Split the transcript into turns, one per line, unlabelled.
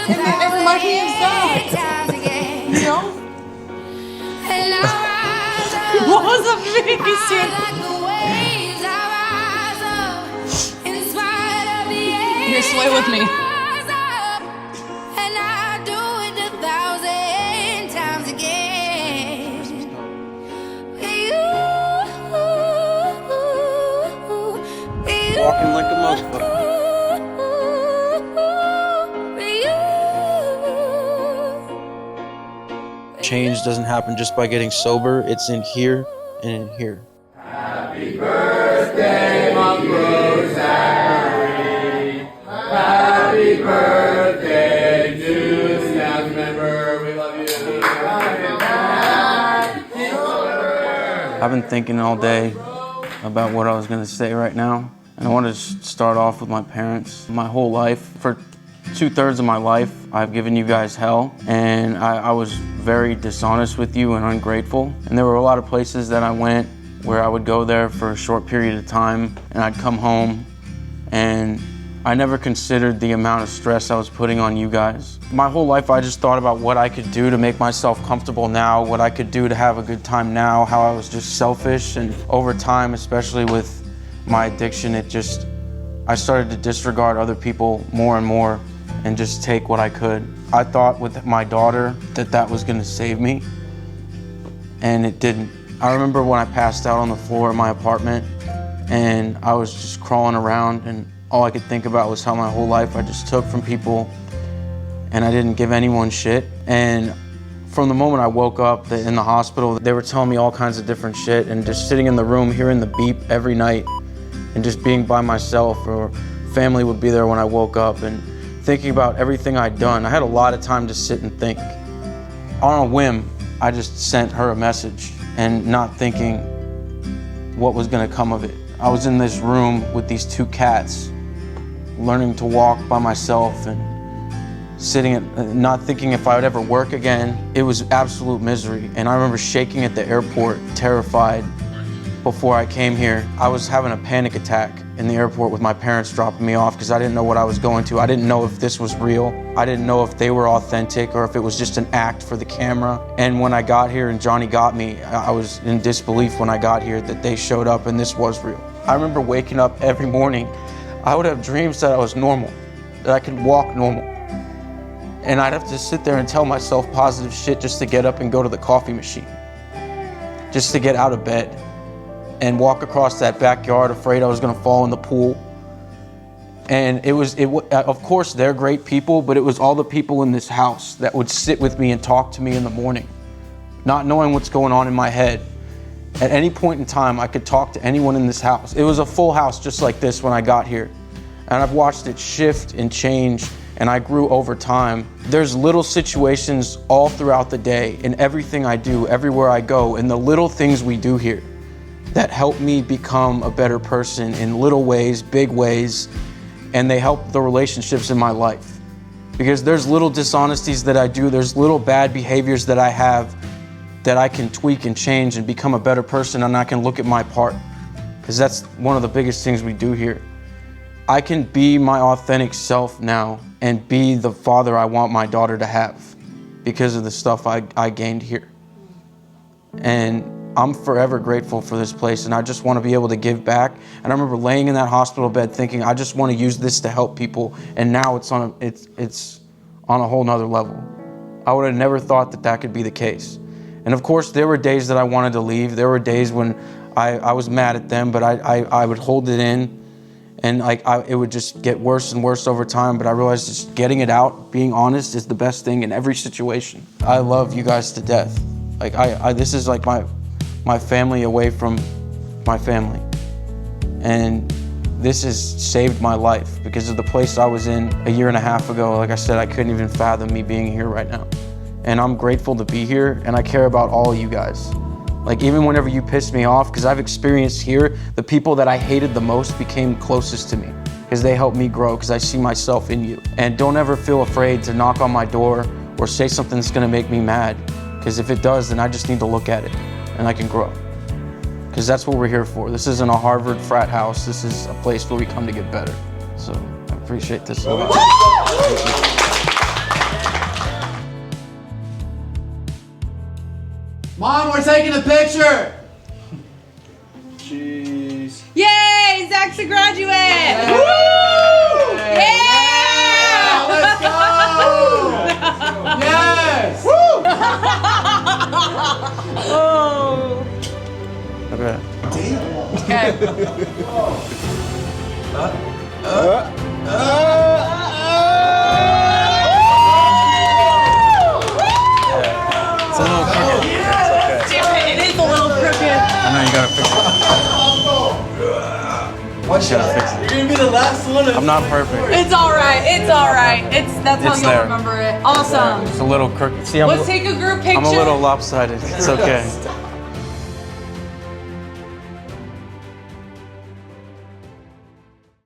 It reminds me of that. You know? What was the biggest shit? Here, sway with me.
Walking like a motherfucker. Change doesn't happen just by getting sober. It's in here and in here.
Happy birthday, Monroe Zachary. Happy birthday to staff member. We love you.
I've been thinking all day about what I was going to say right now. And I want to start off with my parents. My whole life, for 2/3 of my life, I've given you guys hell, and I was very dishonest with you and ungrateful. And there were a lot of places that I went where I would go there for a short period of time, and I'd come home, and I never considered the amount of stress I was putting on you guys. My whole life, I just thought about what I could do to make myself comfortable now, what I could do to have a good time now, how I was just selfish. And over time, especially with my addiction, I started to disregard other people more and more and just take what I could. I thought with my daughter that was gonna save me, and it didn't. I remember when I passed out on the floor of my apartment and I was just crawling around, and all I could think about was how my whole life I just took from people and I didn't give anyone shit. And from the moment I woke up in the hospital, they were telling me all kinds of different shit, and just sitting in the room hearing the beep every night and just being by myself, or family would be there when I woke up, and thinking about everything I'd done. I had a lot of time to sit and think. On a whim, I just sent her a message and not thinking what was gonna come of it. I was in this room with these 2 cats, learning to walk by myself and sitting, not thinking if I would ever work again. It was absolute misery. And I remember shaking at the airport, terrified. Before I came here, I was having a panic attack in the airport with my parents dropping me off because I didn't know what I was going to. I didn't know if this was real. I didn't know if they were authentic or if it was just an act for the camera. And when I got here and Johnny got me, I was in disbelief when I got here that they showed up and this was real. I remember waking up every morning. I would have dreams that I was normal, that I could walk normal. And I'd have to sit there and tell myself positive shit just to get up and go to the coffee machine, just to get out of bed and walk across that backyard afraid I was gonna fall in the pool. And of course they're great people, but it was all the people in this house that would sit with me and talk to me in the morning, not knowing what's going on in my head. At any point in time, I could talk to anyone in this house. It was a full house just like this when I got here. And I've watched it shift and change, and I grew over time. There's little situations all throughout the day in everything I do, everywhere I go, and the little things we do here that help me become a better person in little ways, big ways, and they help the relationships in my life. Because there's little dishonesties that I do, there's little bad behaviors that I have that I can tweak and change and become a better person, and I can look at my part. Because that's one of the biggest things we do here. I can be my authentic self now and be the father I want my daughter to have because of the stuff I gained here. And I'm forever grateful for this place, and I just want to be able to give back. And I remember laying in that hospital bed thinking, I just want to use this to help people, and now it's on a whole nother level. I would have never thought that could be the case. And of course, there were days that I wanted to leave. There were days when I was mad at them, but I would hold it in, and it would just get worse and worse over time. But I realized just getting it out, being honest, is the best thing in every situation. I love you guys to death. This is like my family away from my family. And this has saved my life because of the place I was in a year and a half ago. Like I said, I couldn't even fathom me being here right now. And I'm grateful to be here, and I care about all of you guys. Like even whenever you piss me off, because I've experienced here, the people that I hated the most became closest to me because they helped me grow because I see myself in you. And don't ever feel afraid to knock on my door or say something that's gonna make me mad, because if it does, then I just need to look at it and I can grow. Because that's what we're here for. This isn't a Harvard frat house. This is a place where we come to get better. So I appreciate this.
Mom, we're taking a picture.
Jeez.
Yay! Zach's a graduate!
Yeah.
Woo! Yeah!
Let's go! Yes!
Oh.
Okay.
Okay.
It's a little crooked. It's okay.
It is a little crooked.
I know you gotta fix it.
Watch
Gotta fix
out.
it.
You're gonna be the last one.
I'm not perfect.
It's alright. It's alright. That's how
It's
you'll
there.
remember it. Awesome.
It's a little crooked. See,
Let's take a group picture.
I'm a little lopsided. It's okay.